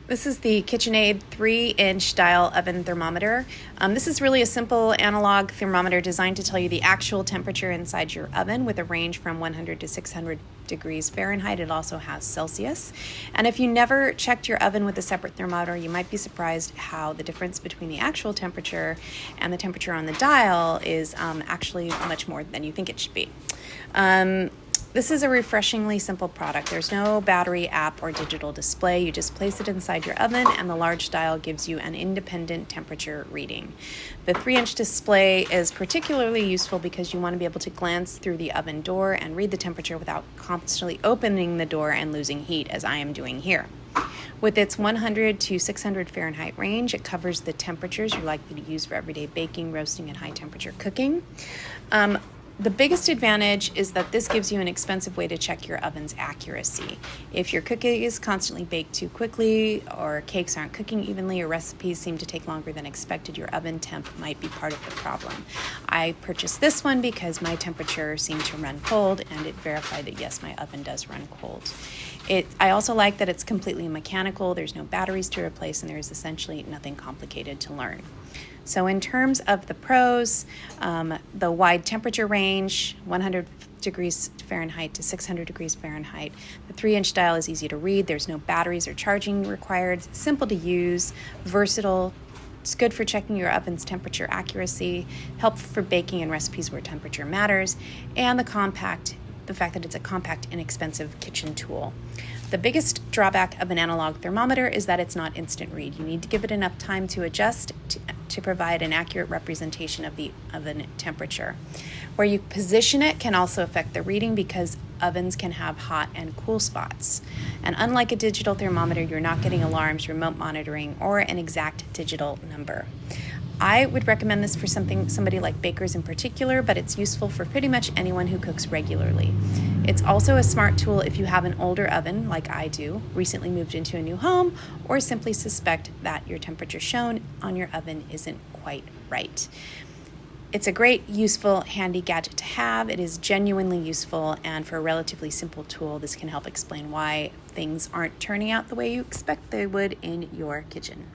This is the KitchenAid 3-inch dial oven thermometer. This is really a simple analog thermometer designed to tell you the actual temperature inside your oven with a range from 100 to 600 degrees Fahrenheit. It also has Celsius. And if you never checked your oven with a separate thermometer, you might be surprised how the difference between the actual temperature and the temperature on the dial is actually much more than you think it should be. This is a refreshingly simple product. There's no battery, app, or digital display. You just place it inside your oven and the large dial gives you an independent temperature reading. The 3-inch display is particularly useful because you want to be able to glance through the oven door and read the temperature without constantly opening the door and losing heat, as I am doing here. With its 100 to 600 Fahrenheit range, it covers the temperatures you're likely to use for everyday baking, roasting, and high temperature cooking. The biggest advantage is that this gives you an expensive way to check your oven's accuracy. If your cookies constantly bake too quickly, or cakes aren't cooking evenly, or recipes seem to take longer than expected, your oven temp might be part of the problem. I purchased this one because my temperature seemed to run cold, and it verified that yes, my oven does run cold. I also like that it's completely mechanical, there's no batteries to replace, and there's essentially nothing complicated to learn. So in terms of the pros, the wide temperature range, 100 degrees Fahrenheit to 600 degrees Fahrenheit. The 3-inch dial is easy to read. There's no batteries or charging required. Simple to use, versatile. It's good for checking your oven's temperature accuracy, helpful for baking and recipes where temperature matters, and the fact that it's a compact, inexpensive kitchen tool. The biggest drawback of an analog thermometer is that it's not instant read. You need to give it enough time to adjust to provide an accurate representation of the oven temperature. Where you position it can also affect the reading because ovens can have hot and cool spots. And unlike a digital thermometer, you're not getting alarms, remote monitoring, or an exact digital number. I would recommend this for somebody like bakers in particular, but it's useful for pretty much anyone who cooks regularly. It's also a smart tool if you have an older oven, like I do, recently moved into a new home, or simply suspect that your temperature shown on your oven isn't quite right. It's a great, useful, handy gadget to have. It is genuinely useful, and for a relatively simple tool, this can help explain why things aren't turning out the way you expect they would in your kitchen.